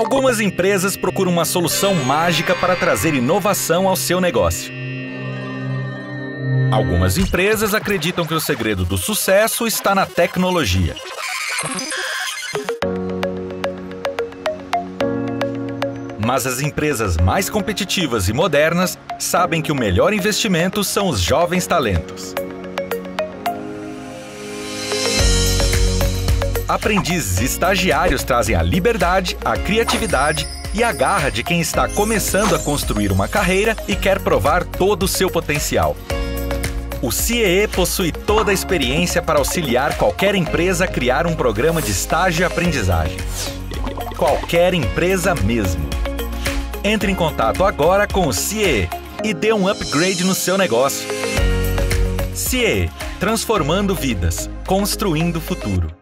Algumas empresas procuram uma solução mágica para trazer inovação ao seu negócio. Algumas empresas acreditam que o segredo do sucesso está na tecnologia. Mas as empresas mais competitivas e modernas sabem que o melhor investimento são os jovens talentos. Aprendizes e estagiários trazem a liberdade, a criatividade e a garra de quem está começando a construir uma carreira e quer provar todo o seu potencial. O CIEE possui toda a experiência para auxiliar qualquer empresa a criar um programa de estágio e aprendizagem. Qualquer empresa mesmo. Entre em contato agora com o CIEE e dê um upgrade no seu negócio. CIEE, transformando vidas, construindo o futuro.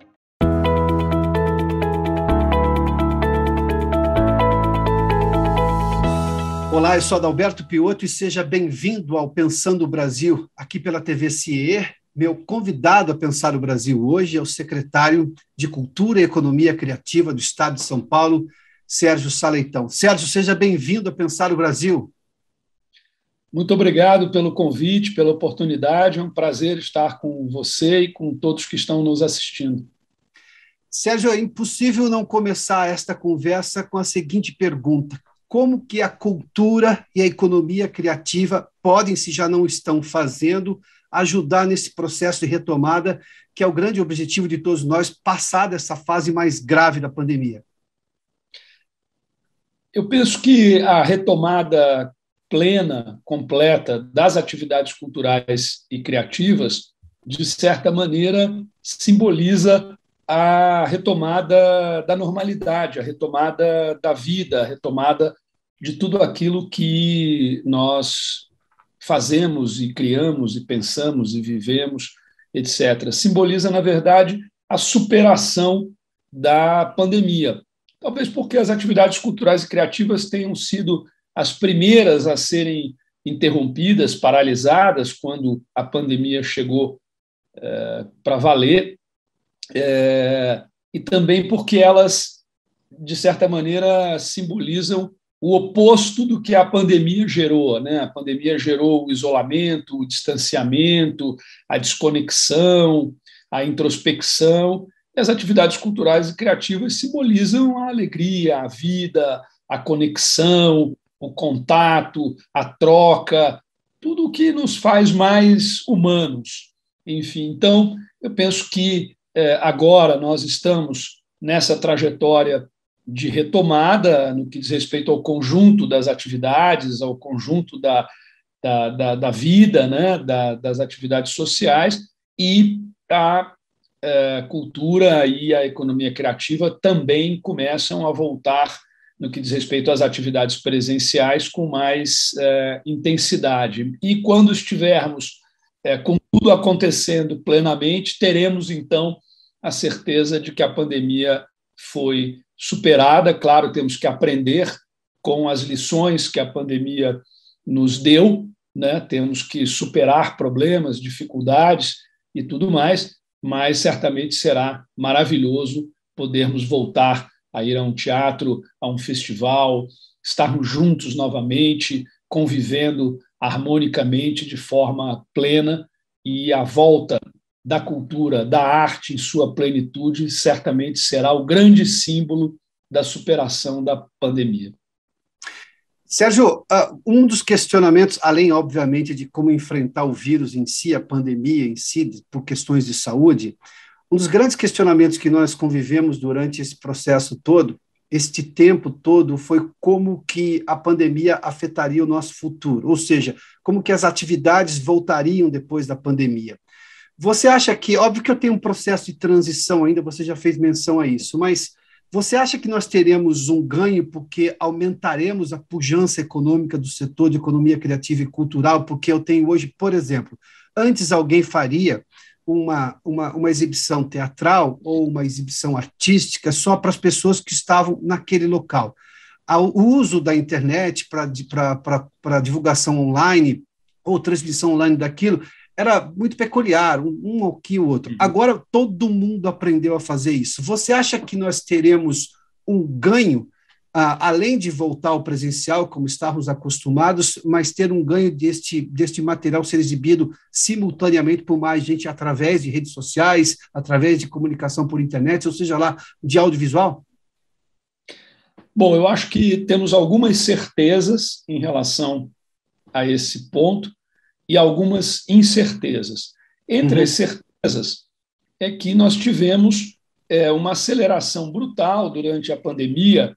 Olá, eu sou Adalberto Piotto e seja bem-vindo ao Pensando o Brasil, aqui pela TV CIEE. Meu convidado a pensar o Brasil hoje é o secretário de Cultura e Economia Criativa do Estado de São Paulo, Sérgio Saleitão. Sérgio, seja bem-vindo a Pensar o Brasil. Muito obrigado pelo convite, pela oportunidade. É um prazer estar com você e com todos que estão nos assistindo. Sérgio, é impossível não começar esta conversa com a seguinte pergunta: como que a cultura e a economia criativa podem, se já não estão fazendo, ajudar nesse processo de retomada, que é o grande objetivo de todos nós, passar dessa fase mais grave da pandemia? Eu penso que a retomada plena, completa das atividades culturais e criativas, de certa maneira, simboliza a retomada da normalidade, a retomada da vida, a retomada de tudo aquilo que nós fazemos e criamos e pensamos e vivemos, etc. Simboliza, na verdade, a superação da pandemia. Talvez porque as atividades culturais e criativas tenham sido as primeiras a serem interrompidas, paralisadas, quando a pandemia chegou para valer, e também porque elas, de certa maneira, simbolizam o oposto do que a pandemia gerou, né? A pandemia gerou o isolamento, o distanciamento, a desconexão, a introspecção. E as atividades culturais e criativas simbolizam a alegria, a vida, a conexão, o contato, a troca, tudo o que nos faz mais humanos. Enfim, então, eu penso que agora nós estamos nessa trajetória de retomada no que diz respeito ao conjunto das atividades, ao conjunto da vida, né, das atividades sociais, e a cultura e a economia criativa também começam a voltar no que diz respeito às atividades presenciais com mais intensidade. E quando estivermos com tudo acontecendo plenamente, teremos, então, a certeza de que a pandemia foi superada. Claro, temos que aprender com as lições que a pandemia nos deu, né? Temos que superar problemas, dificuldades e tudo mais, mas certamente será maravilhoso podermos voltar a ir a um teatro, a um festival, estarmos juntos novamente, convivendo harmonicamente de forma plena, e a volta da cultura, da arte em sua plenitude, certamente será o grande símbolo da superação da pandemia. Sérgio, um dos questionamentos, além, obviamente, de como enfrentar o vírus em si, a pandemia em si, por questões de saúde, um dos grandes questionamentos que nós convivemos durante esse processo todo, este tempo todo, foi como que a pandemia afetaria o nosso futuro, ou seja, como que as atividades voltariam depois da pandemia. Você acha que, óbvio que eu tenho um processo de transição ainda, você já fez menção a isso, mas você acha que nós teremos um ganho porque aumentaremos a pujança econômica do setor de economia criativa e cultural? Porque eu tenho hoje, por exemplo, antes alguém faria uma exibição teatral ou uma exibição artística só para as pessoas que estavam naquele local. O uso da internet para divulgação online ou transmissão online daquilo era muito peculiar, um aqui, o outro. Agora, todo mundo aprendeu a fazer isso. Você acha que nós teremos um ganho além de voltar ao presencial, como estávamos acostumados, mas ter um ganho deste material ser exibido simultaneamente por mais gente através de redes sociais, através de comunicação por internet, ou seja lá, de audiovisual? Bom, eu acho que temos algumas certezas em relação a esse ponto e algumas incertezas. Entre as certezas é que nós tivemos uma aceleração brutal durante a pandemia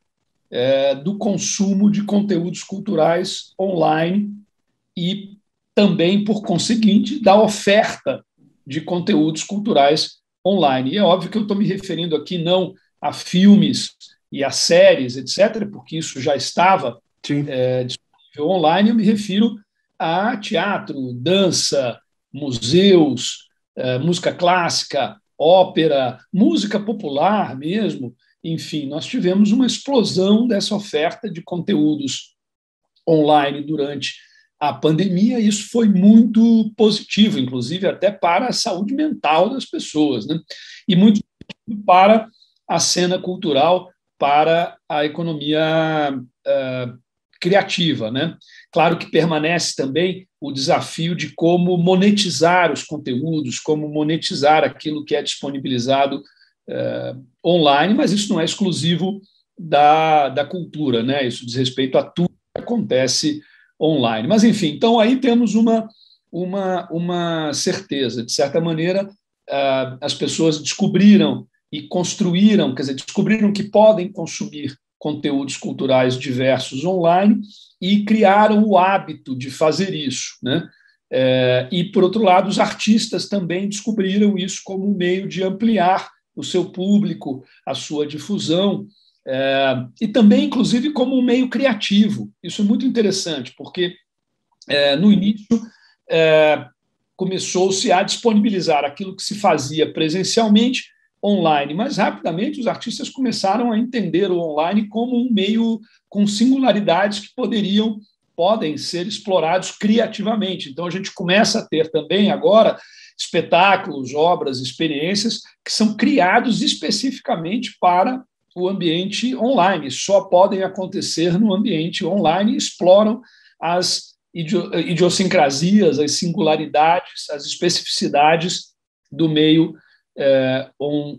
do consumo de conteúdos culturais online e também, por conseguinte, da oferta de conteúdos culturais online. E é óbvio que eu estou me referindo aqui não a filmes e a séries, etc., porque isso já estava disponível online, eu me refiro a teatro, dança, museus, música clássica, ópera, música popular mesmo. Enfim, nós tivemos uma explosão dessa oferta de conteúdos online durante a pandemia, e isso foi muito positivo, inclusive até para a saúde mental das pessoas, né? E muito para a cena cultural, para a economia criativa, né? Claro que permanece também o desafio de como monetizar os conteúdos, como monetizar aquilo que é disponibilizado online, mas isso não é exclusivo da cultura, né? Isso diz respeito a tudo que acontece online. Mas, enfim, então aí temos uma certeza. De certa maneira, as pessoas descobriram e construíram, quer dizer, descobriram que podem consumir conteúdos culturais diversos online e criaram o hábito de fazer isso, né? E, por outro lado, os artistas também descobriram isso como um meio de ampliar o seu público, a sua difusão, e também, inclusive, como um meio criativo. Isso é muito interessante, porque no início começou-se a disponibilizar aquilo que se fazia presencialmente online, mas rapidamente os artistas começaram a entender o online como um meio com singularidades que podem ser explorados criativamente. Então a gente começa a ter também agora espetáculos, obras, experiências que são criados especificamente para o ambiente online, só podem acontecer no ambiente online e exploram as idiosincrasias, as singularidades, as especificidades do meio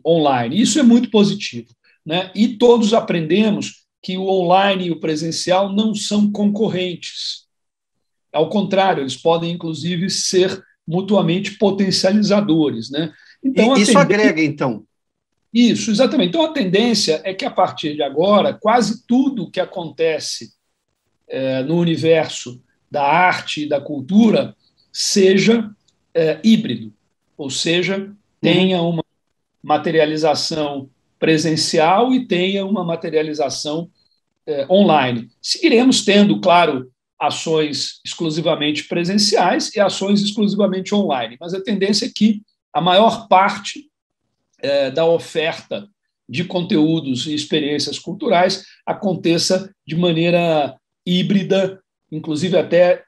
online. Isso é muito positivo, né? E todos aprendemos que o online e o presencial não são concorrentes. Ao contrário, eles podem, inclusive, ser mutuamente potencializadores, né? Então, isso agrega, então? Isso, exatamente. Então, a tendência é que, a partir de agora, quase tudo que acontece no universo da arte e da cultura seja híbrido, ou seja, tenha uma materialização presencial e tenha uma materialização online. Seguiremos tendo, claro, ações exclusivamente presenciais e ações exclusivamente online, mas a tendência é que a maior parte da oferta de conteúdos e experiências culturais aconteça de maneira híbrida, inclusive até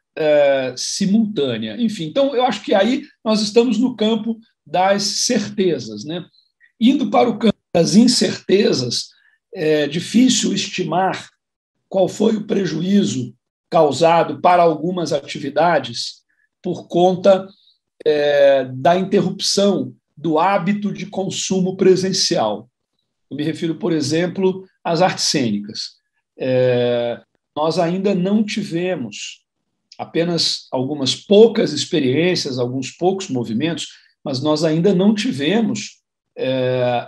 simultânea. Enfim, então eu acho que aí nós estamos no campo das certezas, né? Indo para o campo das incertezas, é difícil estimar qual foi o prejuízo causado para algumas atividades por conta da interrupção do hábito de consumo presencial. Eu me refiro, por exemplo, às artes cênicas. Nós ainda não tivemos apenas algumas poucas experiências, alguns poucos movimentos, mas nós ainda não tivemos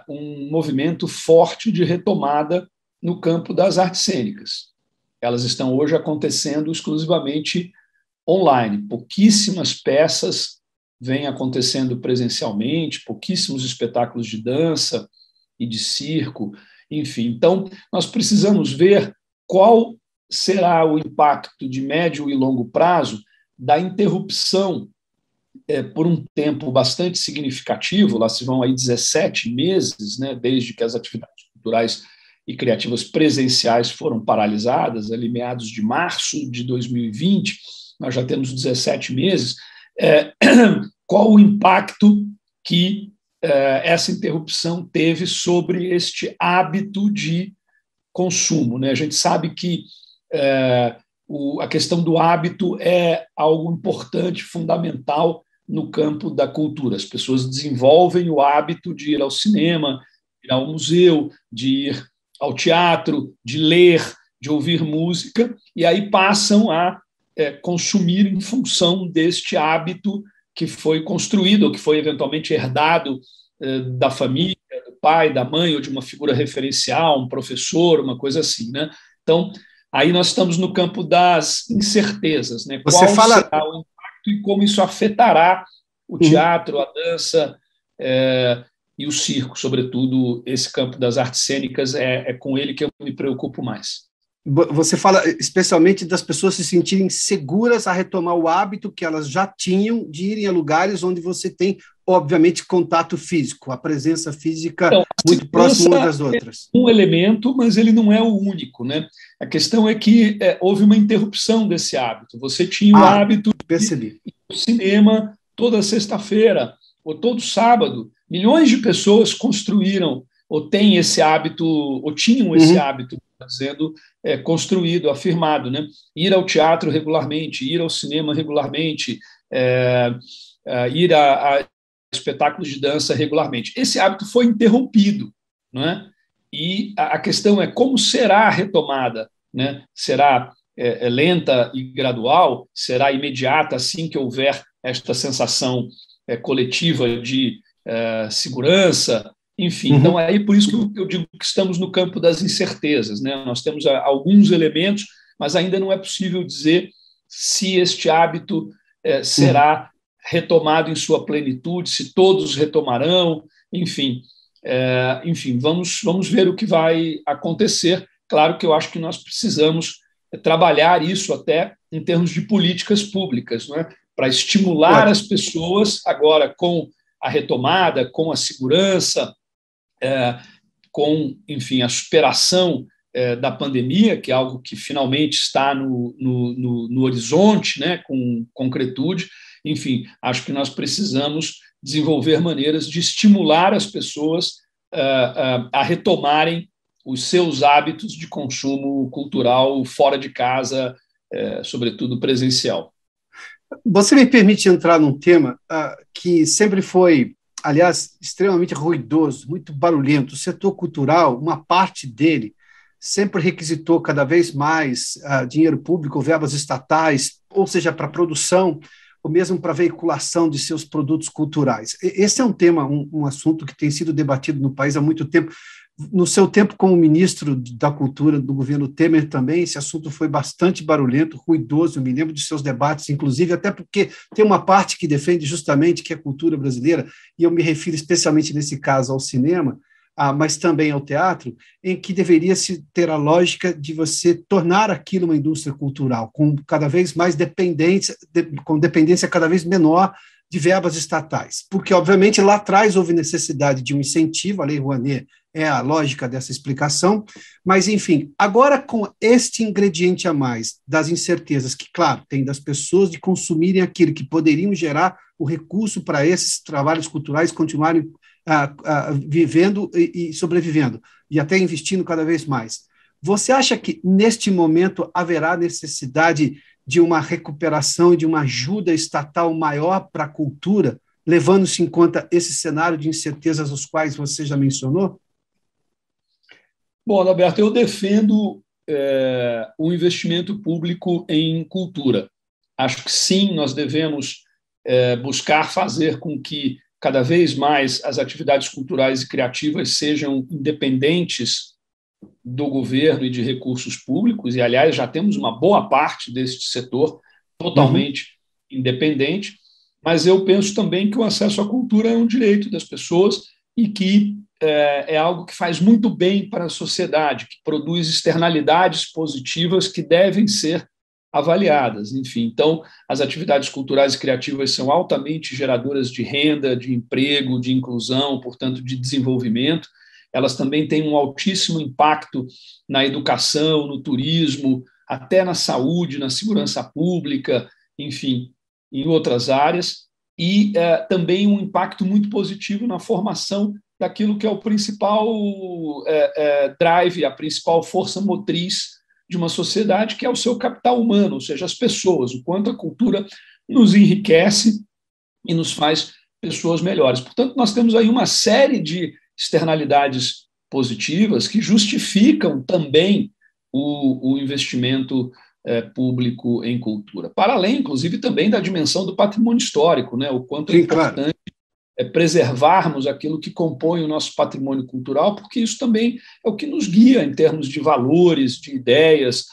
um movimento forte de retomada no campo das artes cênicas. Elas estão hoje acontecendo exclusivamente online. Pouquíssimas peças vêm acontecendo presencialmente, pouquíssimos espetáculos de dança e de circo, enfim. Então, nós precisamos ver qual será o impacto de médio e longo prazo da interrupção por um tempo bastante significativo, lá se vão aí 17 meses, né, desde que as atividades culturais e criativas presenciais foram paralisadas, ali meados de março de 2020, nós já temos 17 meses, qual o impacto que essa interrupção teve sobre este hábito de consumo, né? A gente sabe que a questão do hábito é algo importante, fundamental no campo da cultura. As pessoas desenvolvem o hábito de ir ao cinema, ir ao museu, de ir ao teatro, de ler, de ouvir música, e aí passam a consumir em função deste hábito que foi construído, ou que foi eventualmente herdado da família, do pai, da mãe, ou de uma figura referencial, um professor, uma coisa assim, né? Então, aí nós estamos no campo das incertezas, né? Qual será o impacto e como isso afetará o teatro, a dança e o circo, sobretudo esse campo das artes cênicas, é com ele que eu me preocupo mais. Você fala especialmente das pessoas se sentirem seguras a retomar o hábito que elas já tinham de irem a lugares onde você tem, obviamente, contato físico, a presença física então, muito próxima umas das outras. É um elemento, mas ele não é o único, né? A questão é que houve uma interrupção desse hábito. Você tinha o hábito de ir ao cinema toda sexta-feira ou todo sábado. Milhões de pessoas construíram ou têm esse hábito, ou tinham esse hábito, sendo construído, afirmado, né? Ir ao teatro regularmente, ir ao cinema regularmente, ir a espetáculos de dança regularmente. Esse hábito foi interrompido, não é? E a questão é como será a retomada, né? Será lenta e gradual? Será imediata assim que houver esta sensação coletiva de segurança? Enfim, então é por isso que eu digo que estamos no campo das incertezas, né? Nós temos alguns elementos, mas ainda não é possível dizer se este hábito será retomado em sua plenitude, se todos retomarão, enfim, vamos ver o que vai acontecer. Claro que eu acho que nós precisamos trabalhar isso até em termos de políticas públicas, né? Para estimular as pessoas agora com a retomada, com a segurança, com, enfim, a superação da pandemia, que é algo que finalmente está no horizonte, né, com concretude. Enfim, acho que nós precisamos desenvolver maneiras de estimular as pessoas a retomarem os seus hábitos de consumo cultural fora de casa, sobretudo presencial. Você me permite entrar num tema que sempre foi, aliás, extremamente ruidoso, muito barulhento. O setor cultural, uma parte dele, sempre requisitou cada vez mais dinheiro público, verbas estatais, ou seja, para produção, ou mesmo para veiculação de seus produtos culturais. Esse é um tema, um assunto que tem sido debatido no país há muito tempo. No seu tempo como ministro da Cultura do governo Temer também, esse assunto foi bastante barulhento, ruidoso, eu me lembro de seus debates, inclusive, até porque tem uma parte que defende justamente que é a cultura brasileira, e eu me refiro especialmente nesse caso ao cinema, mas também ao teatro, em que deveria se ter a lógica de você tornar aquilo uma indústria cultural, com cada vez mais dependência, com dependência cada vez menor de verbas estatais, porque, obviamente, lá atrás houve necessidade de um incentivo, a Lei Rouanet é a lógica dessa explicação, mas, enfim, agora com este ingrediente a mais das incertezas, que, claro, tem das pessoas de consumirem aquilo que poderiam gerar o recurso para esses trabalhos culturais continuarem vivendo e sobrevivendo, e até investindo cada vez mais. Você acha que, neste momento, haverá necessidade de uma recuperação e de uma ajuda estatal maior para a cultura, levando-se em conta esse cenário de incertezas aos quais você já mencionou? Bom, Adalberto, eu defendo o investimento público em cultura. Acho que sim, nós devemos buscar fazer com que cada vez mais as atividades culturais e criativas sejam independentes do governo e de recursos públicos, e, aliás, já temos uma boa parte deste setor totalmente independente, mas eu penso também que o acesso à cultura é um direito das pessoas e que é algo que faz muito bem para a sociedade, que produz externalidades positivas que devem ser avaliadas. Enfim, então, as atividades culturais e criativas são altamente geradoras de renda, de emprego, de inclusão, portanto, de desenvolvimento. Elas também têm um altíssimo impacto na educação, no turismo, até na saúde, na segurança pública, enfim, em outras áreas, e também um impacto muito positivo na formação daquilo que é o principal drive, a principal força motriz de uma sociedade, que é o seu capital humano, ou seja, as pessoas, o quanto a cultura nos enriquece e nos faz pessoas melhores. Portanto, nós temos aí uma série de externalidades positivas que justificam também o investimento público em cultura. Para além, inclusive, também da dimensão do patrimônio histórico, né? O quanto é importante preservarmos aquilo que compõe o nosso patrimônio cultural, porque isso também é o que nos guia em termos de valores, de ideias,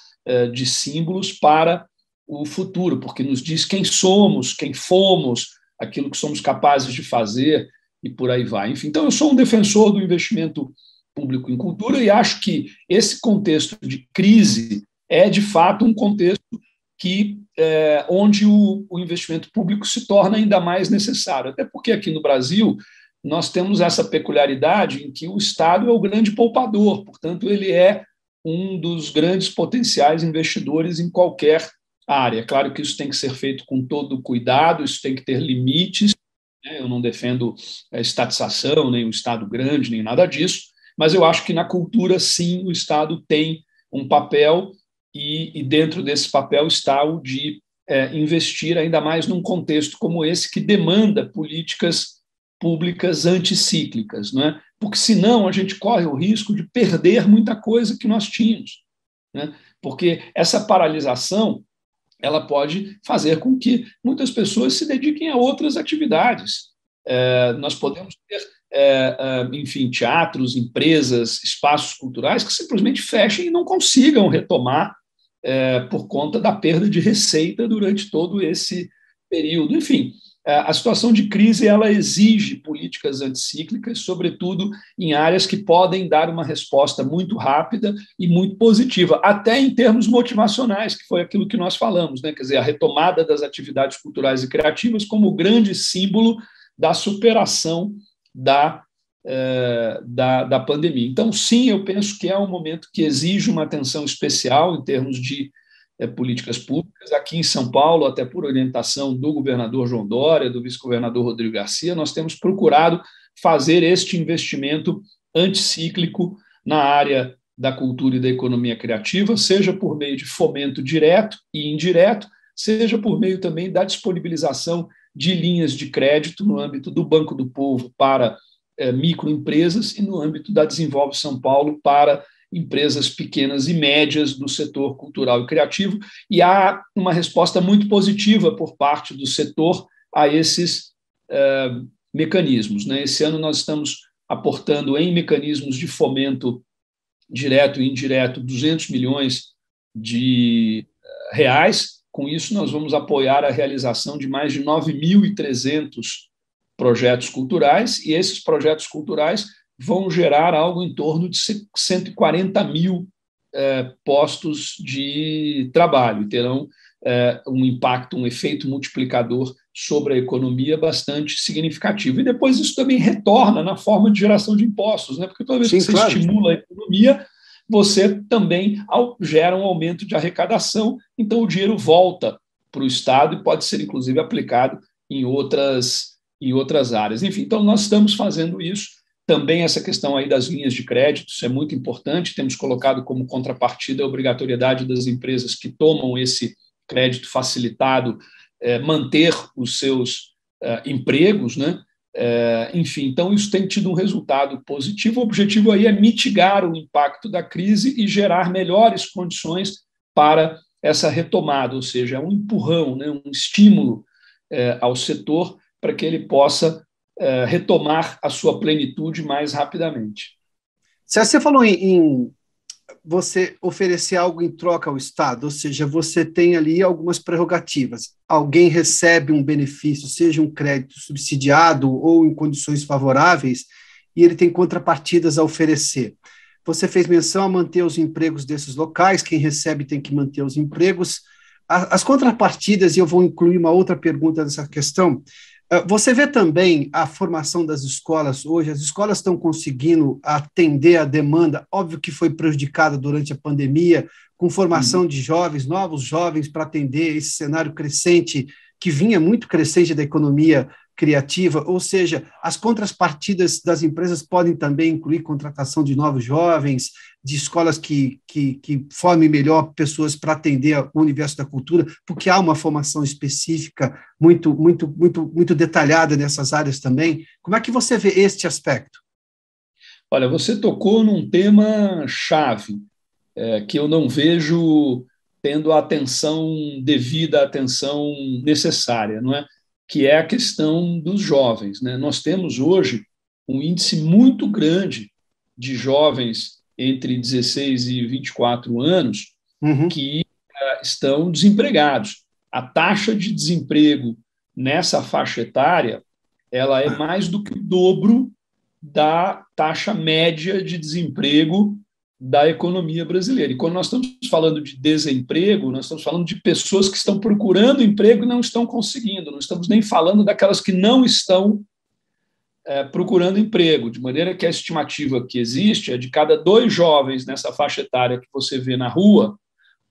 de símbolos para o futuro, porque nos diz quem somos, quem fomos, aquilo que somos capazes de fazer e por aí vai. Enfim, então, eu sou um defensor do investimento público em cultura e acho que esse contexto de crise é, de fato, um contexto onde o investimento público se torna ainda mais necessário. Até porque aqui no Brasil nós temos essa peculiaridade em que o Estado é o grande poupador, portanto, ele é um dos grandes potenciais investidores em qualquer área. É claro que isso tem que ser feito com todo cuidado, isso tem que ter limites, né? Eu não defendo a estatização, nem o Estado grande, nem nada disso, mas eu acho que na cultura, sim, o Estado tem um papel e dentro desse papel está o de investir ainda mais num contexto como esse, que demanda políticas públicas anticíclicas, não é? Porque, senão, a gente corre o risco de perder muita coisa que nós tínhamos, né? Porque essa paralisação ela pode fazer com que muitas pessoas se dediquem a outras atividades. Nós podemos ter, enfim, teatros, empresas, espaços culturais que simplesmente fechem e não consigam retomar por conta da perda de receita durante todo esse período. Enfim, a situação de crise ela exige políticas anticíclicas, sobretudo em áreas que podem dar uma resposta muito rápida e muito positiva, até em termos motivacionais, que foi aquilo que nós falamos, né? Quer dizer, a retomada das atividades culturais e criativas como grande símbolo da superação da pandemia. Então, sim, eu penso que é um momento que exige uma atenção especial em termos de políticas públicas. Aqui em São Paulo, até por orientação do governador João Dória, do vice-governador Rodrigo Garcia, nós temos procurado fazer este investimento anticíclico na área da cultura e da economia criativa, seja por meio de fomento direto e indireto, seja por meio também da disponibilização de linhas de crédito no âmbito do Banco do Povo para microempresas e no âmbito da Desenvolve São Paulo para empresas pequenas e médias do setor cultural e criativo, e há uma resposta muito positiva por parte do setor a esses mecanismos, né? Esse ano nós estamos aportando em mecanismos de fomento direto e indireto 200 milhões de reais. Com isso, nós vamos apoiar a realização de mais de 9.300 projetos culturais, e esses projetos culturais vão gerar algo em torno de 140 mil postos de trabalho, e terão um impacto, um efeito multiplicador sobre a economia bastante significativo. E depois isso também retorna na forma de geração de impostos, né? Porque toda vez que você estimula a economia, você também gera um aumento de arrecadação, então o dinheiro volta para o Estado e pode ser, inclusive, aplicado em outras áreas. Enfim, então nós estamos fazendo isso. Também essa questão aí das linhas de crédito, isso é muito importante, temos colocado como contrapartida a obrigatoriedade das empresas que tomam esse crédito facilitado manter os seus empregos, né? Enfim, então isso tem tido um resultado positivo. O objetivo aí é mitigar o impacto da crise e gerar melhores condições para essa retomada, ou seja, um empurrão, né? Um estímulo ao setor para que ele possa retomar a sua plenitude mais rapidamente. Você falou em você oferecer algo em troca ao Estado, ou seja, você tem ali algumas prerrogativas. Alguém recebe um benefício, seja um crédito subsidiado ou em condições favoráveis, e ele tem contrapartidas a oferecer. Você fez menção a manter os empregos desses locais, quem recebe tem que manter os empregos. As contrapartidas, e eu vou incluir uma outra pergunta nessa questão, você vê também a formação das escolas hoje, as escolas estão conseguindo atender a demanda, óbvio que foi prejudicada durante a pandemia, com formação de jovens, novos jovens, para atender esse cenário crescente, que vinha muito crescente da economia criativa, ou seja, as contrapartidas das empresas podem também incluir contratação de novos jovens, de escolas que formem melhor pessoas para atender o universo da cultura, porque há uma formação específica muito detalhada nessas áreas também. Como é que você vê este aspecto? Olha, você tocou num tema chave, que eu não vejo tendo a atenção devida, a atenção necessária, não é? Que é a questão dos jovens, né? Nós temos hoje um índice muito grande de jovens entre 16 e 24 anos que estão desempregados. A taxa de desemprego nessa faixa etária ela é mais do que o dobro da taxa média de desemprego da economia brasileira. E quando nós estamos falando de desemprego, nós estamos falando de pessoas que estão procurando emprego e não estão conseguindo. Não estamos nem falando daquelas que não estão procurando emprego, de maneira que a estimativa que existe é de cada 2 jovens nessa faixa etária que você vê na rua,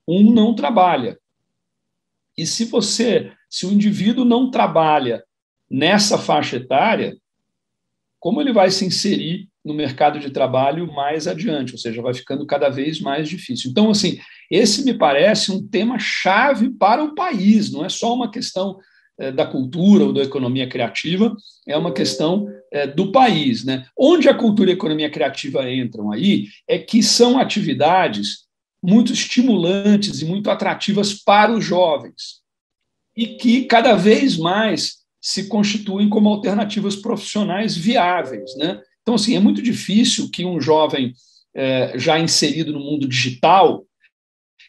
1 não trabalha. E se o indivíduo não trabalha nessa faixa etária, como ele vai se inserir no mercado de trabalho mais adiante, ou seja, vai ficando cada vez mais difícil. Então, assim, esse me parece um tema chave para o país, não é só uma questão da cultura ou da economia criativa, é uma questão do país, né? Onde a cultura e a economia criativa entram aí é que são atividades muito estimulantes e muito atrativas para os jovens e que cada vez mais se constituem como alternativas profissionais viáveis, né? Então, assim, é muito difícil que um jovem já inserido no mundo digital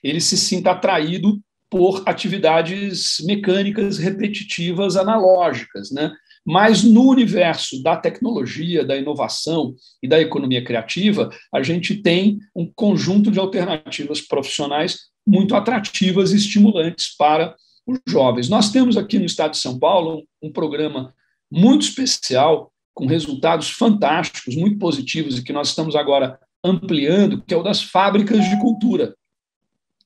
ele se sinta atraído por atividades mecânicas, repetitivas, analógicas, né? Mas no universo da tecnologia, da inovação e da economia criativa, a gente tem um conjunto de alternativas profissionais muito atrativas e estimulantes para os jovens. Nós temos aqui no estado de São Paulo um programa muito especial, com resultados fantásticos, muito positivos, e que nós estamos agora ampliando, que é o das fábricas de cultura.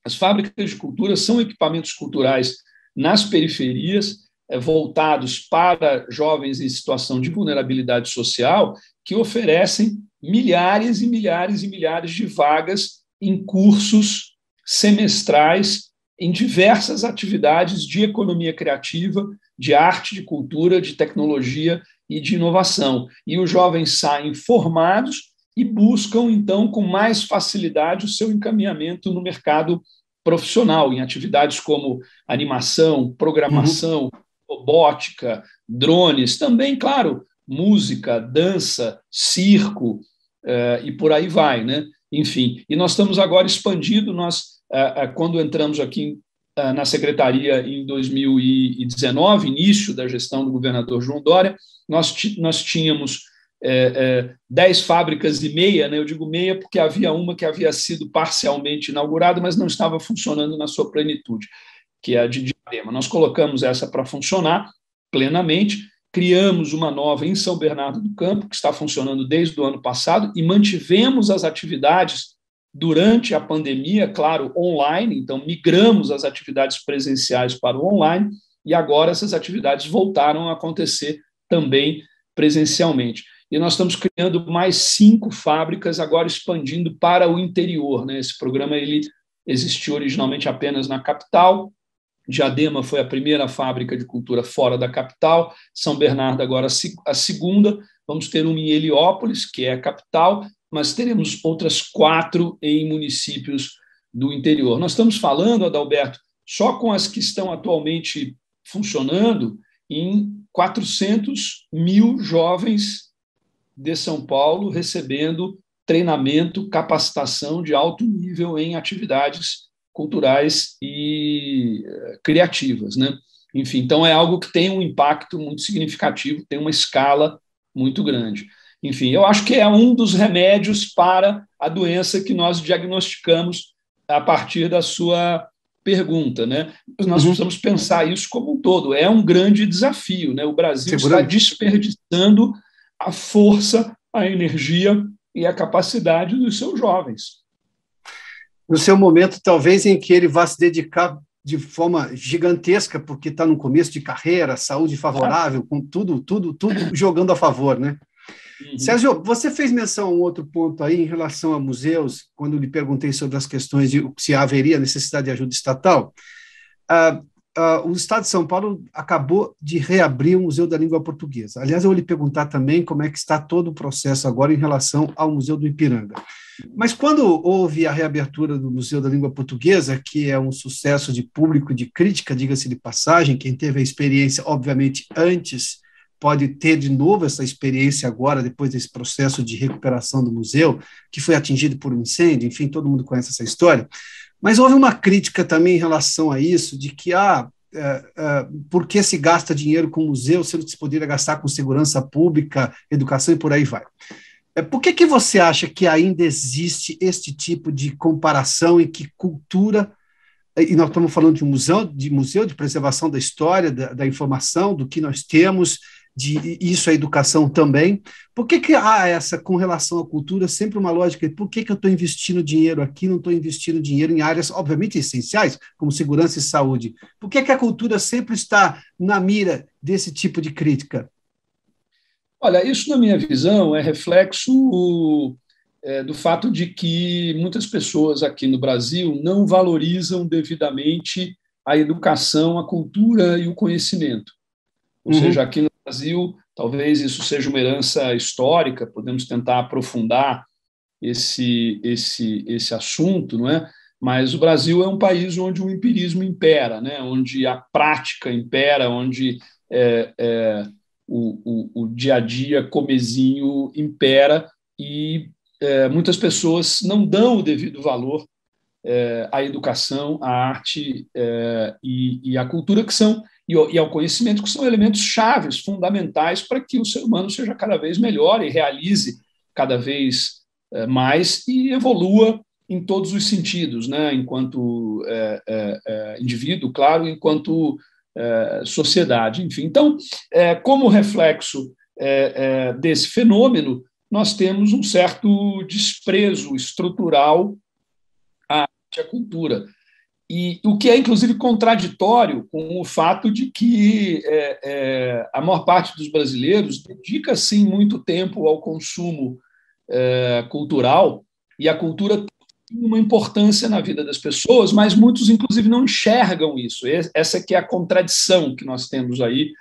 As fábricas de cultura são equipamentos culturais nas periferias, voltados para jovens em situação de vulnerabilidade social, que oferecem milhares e milhares e milhares de vagas em cursos semestrais em diversas atividades de economia criativa, de arte, de cultura, de tecnologia e de inovação. E os jovens saem formados e buscam, então, com mais facilidade o seu encaminhamento no mercado profissional, em atividades como animação, programação, robótica, drones, também, claro, música, dança, circo, e por aí vai, né? Enfim, e nós estamos agora expandindo, quando entramos aqui na Secretaria em 2019, início da gestão do governador João Dória, nós tínhamos 10 fábricas e meia, né? Eu digo meia porque havia uma que havia sido parcialmente inaugurada, mas não estava funcionando na sua plenitude, que é a de Diadema. Nós colocamos essa para funcionar plenamente, criamos uma nova em São Bernardo do Campo, que está funcionando desde o ano passado, e mantivemos as atividades durante a pandemia, claro, online, então migramos as atividades presenciais para o online, e agora essas atividades voltaram a acontecer também presencialmente. E nós estamos criando mais 5 fábricas, agora expandindo para o interior, né? Esse programa ele existiu originalmente apenas na capital. Diadema foi a primeira fábrica de cultura fora da capital, São Bernardo agora a segunda, vamos ter uma em Heliópolis, que é a capital, mas teremos outras 4 em municípios do interior. Nós estamos falando, Adalberto, só com as que estão atualmente funcionando, em 400 mil jovens de São Paulo recebendo treinamento, capacitação de alto nível em atividades culturais e criativas, né? Enfim, então é algo que tem um impacto muito significativo, tem uma escala muito grande. Enfim, eu acho que é um dos remédios para a doença que nós diagnosticamos a partir da sua pergunta, né? Nós precisamos pensar isso como um todo. É um grande desafio, né? O Brasil está desperdiçando a força, a energia e a capacidade dos seus jovens. No seu momento, talvez, em que ele vá se dedicar de forma gigantesca, porque está no começo de carreira, saúde favorável, com tudo jogando a favor, né? Uhum. Sérgio, você fez menção a um outro ponto aí em relação a museus, quando lhe perguntei sobre as questões de se haveria necessidade de ajuda estatal. O Estado de São Paulo acabou de reabrir o Museu da Língua Portuguesa. Aliás, eu vou lhe perguntar também como é que está todo o processo agora em relação ao Museu do Ipiranga. Mas quando houve a reabertura do Museu da Língua Portuguesa, que é um sucesso de público e de crítica, diga-se de passagem, quem teve a experiência, obviamente, antes, pode ter de novo essa experiência agora, depois desse processo de recuperação do museu, que foi atingido por um incêndio, enfim, todo mundo conhece essa história. Mas houve uma crítica também em relação a isso, de que, por que se gasta dinheiro com museu, sendo que se poderia gastar com segurança pública, educação e por aí vai. Por que você acha que ainda existe este tipo de comparação e que cultura, e nós estamos falando de museu de preservação da história, da informação, do que nós temos, isso é educação também. Por que há essa, com relação à cultura, sempre uma lógica? Por que eu estou investindo dinheiro aqui, não estou investindo dinheiro em áreas, obviamente, essenciais, como segurança e saúde? Por que a cultura sempre está na mira desse tipo de crítica? Olha, isso, na minha visão, é reflexo do fato de que muitas pessoas aqui no Brasil não valorizam devidamente a educação, a cultura e o conhecimento. Ou seja, aqui no Brasil, talvez isso seja uma herança histórica, podemos tentar aprofundar esse assunto, não é? Mas o Brasil é um país onde o empirismo impera, né? Onde a prática impera, onde o dia a dia comezinho impera e muitas pessoas não dão o devido valor à educação, à arte e à cultura, e ao conhecimento, que são elementos chaves, fundamentais para que o ser humano seja cada vez melhor e realize cada vez mais e evolua em todos os sentidos, né? Enquanto indivíduo, claro, enquanto sociedade, enfim. Então, como reflexo desse fenômeno, nós temos um certo desprezo estrutural à arte e à cultura. E o que é, inclusive, contraditório com o fato de que a maior parte dos brasileiros dedica, sim, muito tempo ao consumo cultural, e a cultura tem uma importância na vida das pessoas, mas muitos, inclusive, não enxergam isso. Essa que é a contradição que nós temos aí,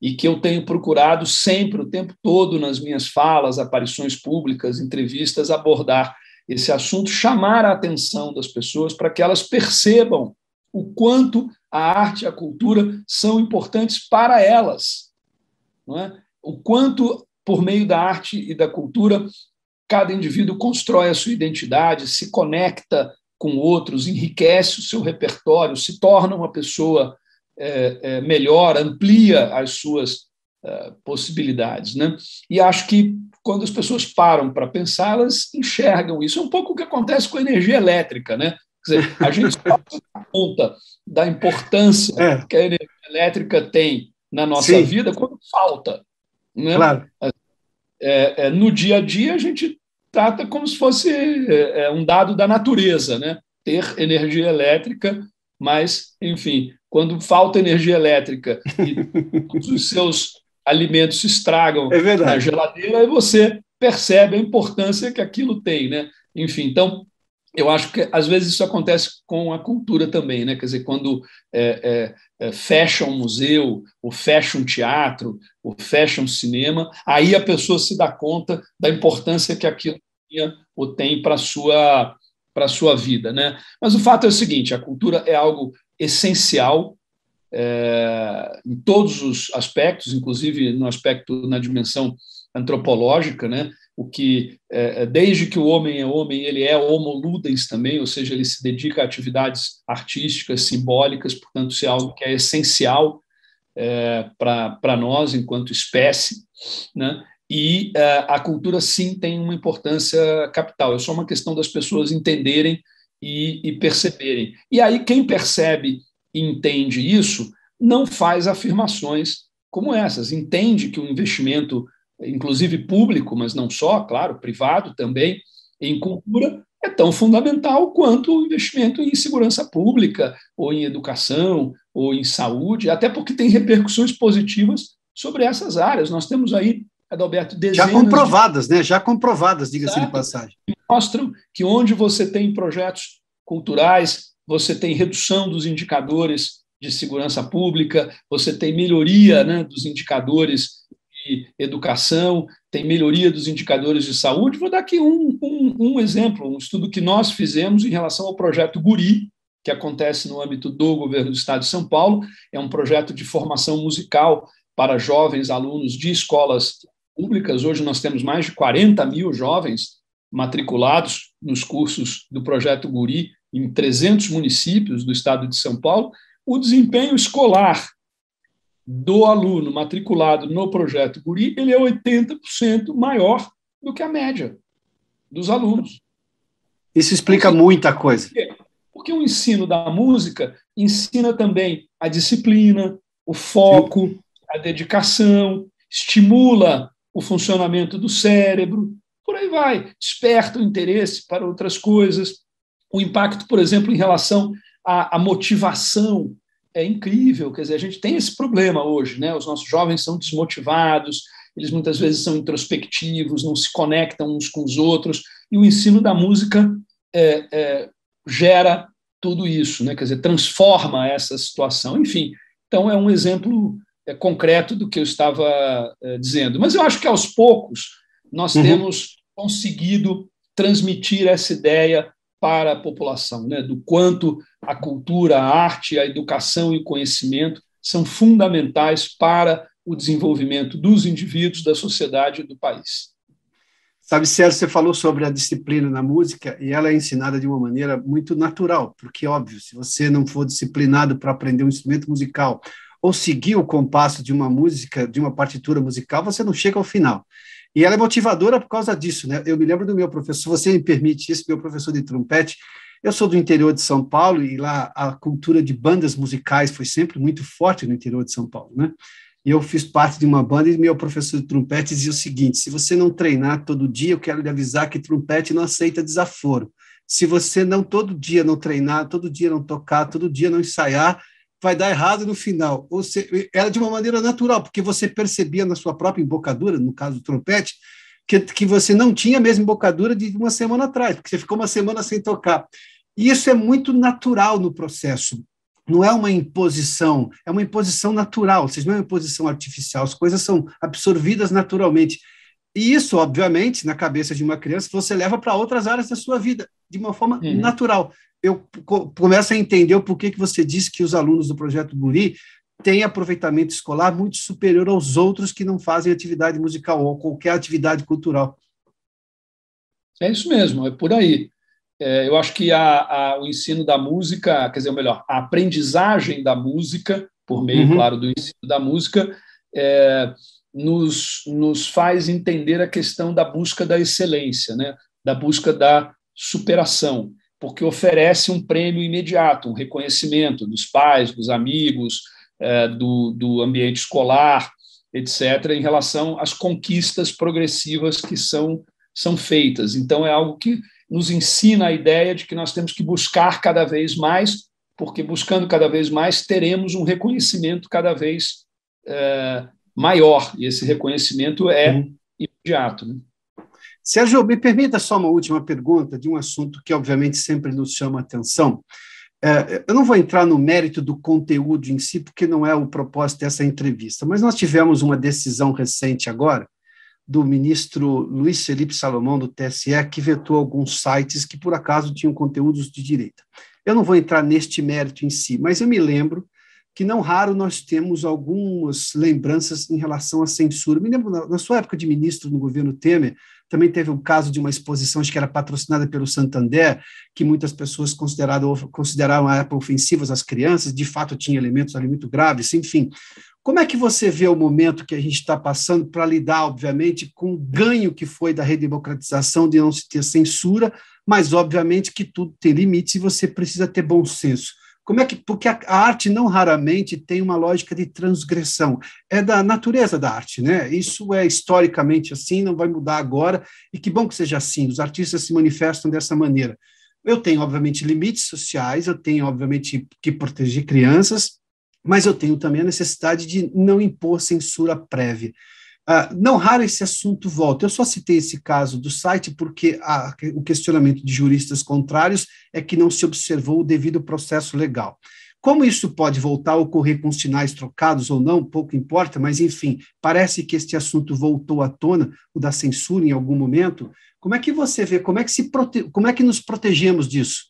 e que eu tenho procurado sempre, o tempo todo, nas minhas falas, aparições públicas, entrevistas, abordar esse assunto, chamar a atenção das pessoas para que elas percebam o quanto a arte e a cultura são importantes para elas, não é? O quanto, por meio da arte e da cultura, cada indivíduo constrói a sua identidade, se conecta com outros, enriquece o seu repertório, se torna uma pessoa melhor, amplia as suas possibilidades, né? E acho que quando as pessoas param para pensar, elas enxergam isso. É um pouco o que acontece com a energia elétrica, né? Quer dizer, a gente só se dá conta da importância que a energia elétrica tem na nossa vida quando falta, né? Claro. No dia a dia, a gente trata como se fosse um dado da natureza, né? Ter energia elétrica, mas, enfim, quando falta energia elétrica e todos os seus alimentos se estragam na geladeira, aí você percebe a importância que aquilo tem, né? Enfim, então, eu acho que às vezes isso acontece com a cultura também, né? Quer dizer, quando fecha um museu, ou fecha um teatro, ou fecha um cinema, aí a pessoa se dá conta da importância que aquilo tinha ou tem para a sua vida, né? Mas o fato é o seguinte: a cultura é algo essencial em todos os aspectos, inclusive no aspecto, na dimensão antropológica, né? O que, desde que o homem é homem, ele é homo ludens também, ou seja, ele se dedica a atividades artísticas, simbólicas, portanto, isso é algo que é essencial para nós enquanto espécie, né? E a cultura, sim, tem uma importância capital. É só uma questão das pessoas entenderem e perceberem. E aí, quem percebe e entende isso não faz afirmações como essas. Entende que o investimento, inclusive público, mas não só, claro, privado também, em cultura, é tão fundamental quanto o investimento em segurança pública, ou em educação, ou em saúde, até porque tem repercussões positivas sobre essas áreas. Nós temos aí, Adalberto, já comprovadas, né? Já comprovadas, diga-se de passagem. Mostram que onde você tem projetos culturais, você tem redução dos indicadores de segurança pública, você tem melhoria, né, dos indicadores de educação, tem melhoria dos indicadores de saúde. Vou dar aqui um exemplo, um estudo que nós fizemos em relação ao projeto Guri, que acontece no âmbito do governo do Estado de São Paulo. É um projeto de formação musical para jovens alunos de escolas públicas. Hoje nós temos mais de 40 mil jovens matriculados nos cursos do projeto Guri em 300 municípios do Estado de São Paulo. O desempenho escolar do aluno matriculado no projeto Guri, ele é 80% maior do que a média dos alunos. Isso explica muita coisa. Porque o ensino da música ensina também a disciplina, o foco, a dedicação, estimula o funcionamento do cérebro, por aí vai, desperta o interesse para outras coisas. O impacto, por exemplo, em relação à motivação é incrível. Quer dizer, a gente tem esse problema hoje, né? Os nossos jovens são desmotivados, eles muitas vezes são introspectivos, não se conectam uns com os outros, e o ensino da música gera tudo isso, né? Quer dizer, transforma essa situação. Enfim, então é um exemplo concreto do que eu estava dizendo. Mas eu acho que, aos poucos, nós temos conseguido transmitir essa ideia para a população, né? Do quanto a cultura, a arte, a educação e o conhecimento são fundamentais para o desenvolvimento dos indivíduos, da sociedade e do país. Sabe, Sérgio, você falou sobre a disciplina na música e ela é ensinada de uma maneira muito natural, porque, óbvio, se você não for disciplinado para aprender um instrumento musical ou seguir o compasso de uma música, de uma partitura musical, você não chega ao final. E ela é motivadora por causa disso, né? Eu me lembro do meu professor, se você me permite isso, meu professor de trompete. Eu sou do interior de São Paulo e lá a cultura de bandas musicais foi sempre muito forte no interior de São Paulo, né? E eu fiz parte de uma banda e meu professor de trompete dizia o seguinte: se você não treinar todo dia, eu quero lhe avisar que trompete não aceita desaforo. Se você não todo dia não treinar, todo dia não tocar, todo dia não ensaiar, vai dar errado no final. Ou seja, era de uma maneira natural, porque você percebia na sua própria embocadura, no caso do trompete, que você não tinha a mesma embocadura de uma semana atrás, porque você ficou uma semana sem tocar. E isso é muito natural no processo. Não é uma imposição, é uma imposição natural, ou seja, não é uma imposição artificial, as coisas são absorvidas naturalmente. E isso, obviamente, na cabeça de uma criança, você leva para outras áreas da sua vida, de uma forma natural. Eu começo a entender o porquê que você disse que os alunos do Projeto Guri têm aproveitamento escolar muito superior aos outros que não fazem atividade musical ou qualquer atividade cultural. É isso mesmo, é por aí. Eu acho que o ensino da música, quer dizer, ou melhor, a aprendizagem da música, por meio, claro, do ensino da música, nos faz entender a questão da busca da excelência, né? Da busca da superação, porque oferece um prêmio imediato, um reconhecimento dos pais, dos amigos, do ambiente escolar, etc., em relação às conquistas progressivas que são feitas. Então, é algo que nos ensina a ideia de que nós temos que buscar cada vez mais, porque buscando cada vez mais teremos um reconhecimento cada vez maior, e esse reconhecimento é imediato, né? Sérgio, me permita só uma última pergunta de um assunto que, obviamente, sempre nos chama a atenção. Eu não vou entrar no mérito do conteúdo em si, porque não é o propósito dessa entrevista, mas nós tivemos uma decisão recente agora do ministro Luiz Felipe Salomão, do TSE, que vetou alguns sites que, por acaso, tinham conteúdos de direita. Eu não vou entrar neste mérito em si, mas eu me lembro que, não raro, nós temos algumas lembranças em relação à censura. Me lembro, na sua época de ministro no governo Temer, também teve um caso de uma exposição, acho que era patrocinada pelo Santander, que muitas pessoas consideraram a época ofensivas às crianças, de fato tinha elementos ali muito graves, enfim. Como é que você vê o momento que a gente está passando para lidar, obviamente, com o ganho que foi da redemocratização, de não se ter censura, mas, obviamente, que tudo tem limites e você precisa ter bom senso. Porque a arte não raramente tem uma lógica de transgressão, é da natureza da arte, né? Isso é historicamente assim, não vai mudar agora, e que bom que seja assim, os artistas se manifestam dessa maneira. Eu tenho, obviamente, limites sociais, eu tenho, obviamente, que proteger crianças, mas eu tenho também a necessidade de não impor censura prévia. Não raro esse assunto volta. Eu só citei esse caso do site porque o questionamento de juristas contrários é que não se observou o devido processo legal. Como isso pode voltar a ocorrer com os sinais trocados ou não, pouco importa, mas, enfim, parece que este assunto voltou à tona, o da censura, em algum momento. Como é que você vê, como é que nos protegemos disso?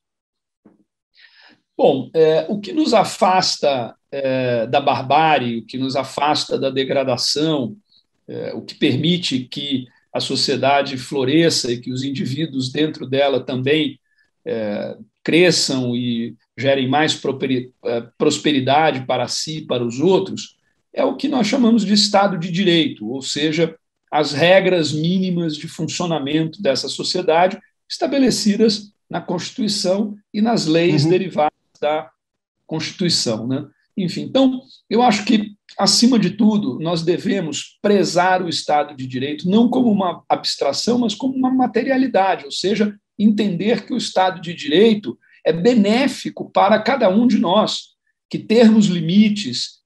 Bom, o que nos afasta da barbárie, o que nos afasta da degradação, o que permite que a sociedade floresça e que os indivíduos dentro dela também cresçam e gerem mais prosperidade para si e para os outros, é o que nós chamamos de Estado de Direito, ou seja, as regras mínimas de funcionamento dessa sociedade estabelecidas na Constituição e nas leis derivadas da Constituição, né? Enfim, então, eu acho que, acima de tudo, nós devemos prezar o Estado de Direito não como uma abstração, mas como uma materialidade, ou seja, entender que o Estado de Direito é benéfico para cada um de nós, que termos limites,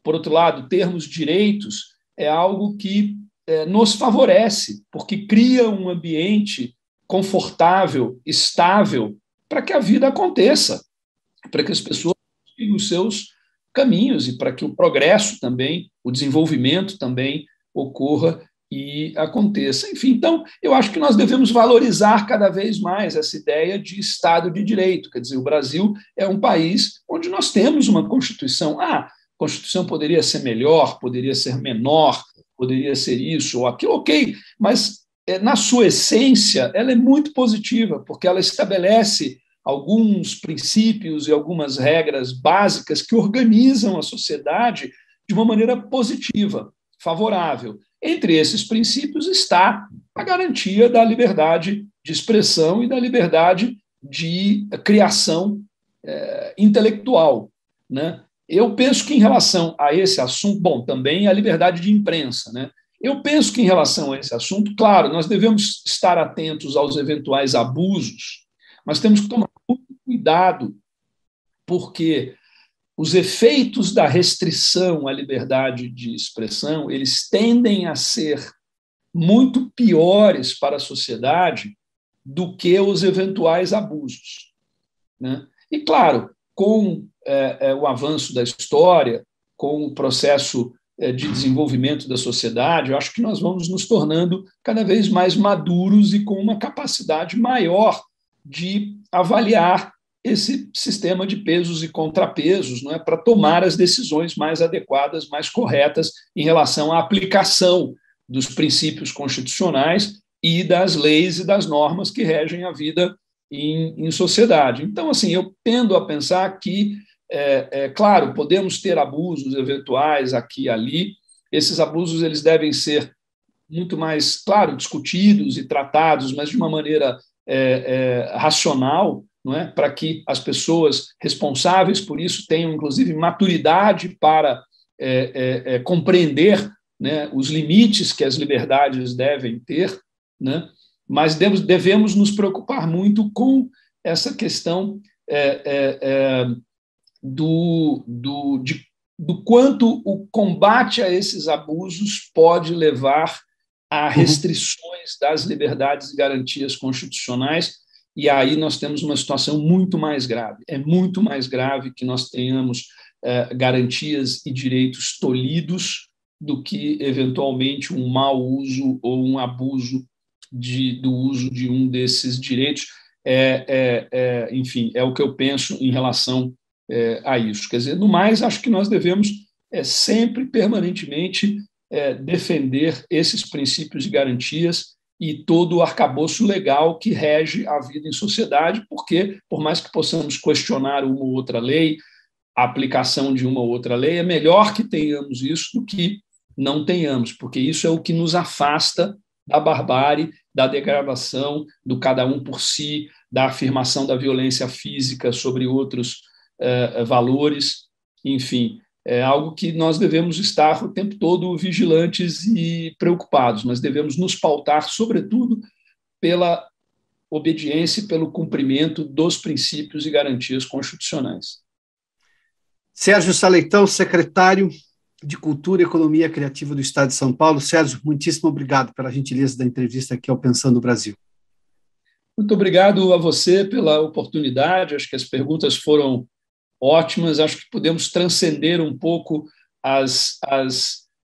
por outro lado, termos direitos, é algo que nos favorece, porque cria um ambiente confortável, estável, para que a vida aconteça, para que as pessoas sigam os seus caminhos e para que o progresso também, o desenvolvimento também ocorra e aconteça. Enfim, então, eu acho que nós devemos valorizar cada vez mais essa ideia de Estado de Direito. Quer dizer, o Brasil é um país onde nós temos uma Constituição. A Constituição poderia ser melhor, poderia ser menor, poderia ser isso ou aquilo, ok, mas na sua essência ela é muito positiva, porque ela estabelece alguns princípios e algumas regras básicas que organizam a sociedade de uma maneira positiva, favorável. Entre esses princípios está a garantia da liberdade de expressão e da liberdade de criação intelectual, né? Eu penso que, em relação a esse assunto, bom, também a liberdade de imprensa, né? Eu penso que, em relação a esse assunto, claro, nós devemos estar atentos aos eventuais abusos, mas temos que tomar muito cuidado, porque os efeitos da restrição à liberdade de expressão, eles tendem a ser muito piores para a sociedade do que os eventuais abusos, né? E, claro, com o avanço da história, com o processo de desenvolvimento da sociedade, eu acho que nós vamos nos tornando cada vez mais maduros e com uma capacidade maior de avaliar esse sistema de pesos e contrapesos, não é, para tomar as decisões mais adequadas, mais corretas em relação à aplicação dos princípios constitucionais e das leis e das normas que regem a vida em sociedade. Então, assim, eu tendo a pensar que, claro, podemos ter abusos eventuais aqui e ali, esses abusos eles devem ser muito mais, claro, discutidos e tratados, mas de uma maneira racional, não é? Para que as pessoas responsáveis por isso tenham, inclusive, maturidade para compreender, né, os limites que as liberdades devem ter, né? Mas devemos nos preocupar muito com essa questão do quanto o combate a esses abusos pode levar a restrições das liberdades e garantias constitucionais, e aí nós temos uma situação muito mais grave. É muito mais grave que nós tenhamos garantias e direitos tolhidos do que, eventualmente, um mau uso ou um abuso do uso de um desses direitos. Enfim, é o que eu penso em relação a isso. Quer dizer, no mais, acho que nós devemos sempre, permanentemente, defender esses princípios e garantias e todo o arcabouço legal que rege a vida em sociedade, porque, por mais que possamos questionar uma ou outra lei, a aplicação de uma ou outra lei, é melhor que tenhamos isso do que não tenhamos, porque isso é o que nos afasta da barbárie, da degradação, do cada um por si, da afirmação da violência física sobre outros valores, enfim. É algo que nós devemos estar o tempo todo vigilantes e preocupados, mas devemos nos pautar, sobretudo, pela obediência e pelo cumprimento dos princípios e garantias constitucionais. Sérgio Saleitão, secretário de Cultura e Economia Criativa do Estado de São Paulo. Sérgio, muitíssimo obrigado pela gentileza da entrevista aqui ao Pensando no Brasil. Muito obrigado a você pela oportunidade, acho que as perguntas foram ótimas, acho que podemos transcender um pouco as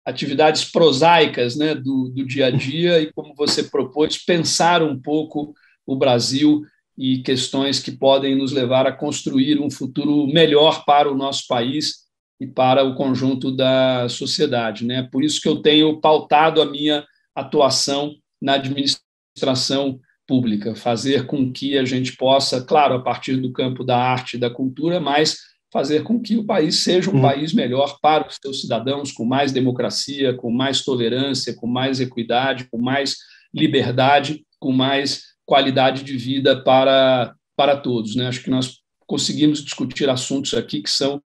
atividades prosaicas, né, do dia a dia e, como você propôs, pensar um pouco o Brasil e questões que podem nos levar a construir um futuro melhor para o nosso país e para o conjunto da sociedade, né? Por isso que eu tenho pautado a minha atuação na administração pública, fazer com que a gente possa, claro, a partir do campo da arte e da cultura, mas fazer com que o país seja um país melhor para os seus cidadãos, com mais democracia, com mais tolerância, com mais equidade, com mais liberdade, com mais qualidade de vida para todos, né? Acho que nós conseguimos discutir assuntos aqui que são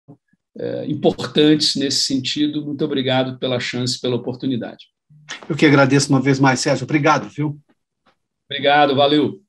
importantes nesse sentido. Muito obrigado pela chance, pela oportunidade. Eu que agradeço uma vez mais, Sérgio. Obrigado, viu? Obrigado, valeu.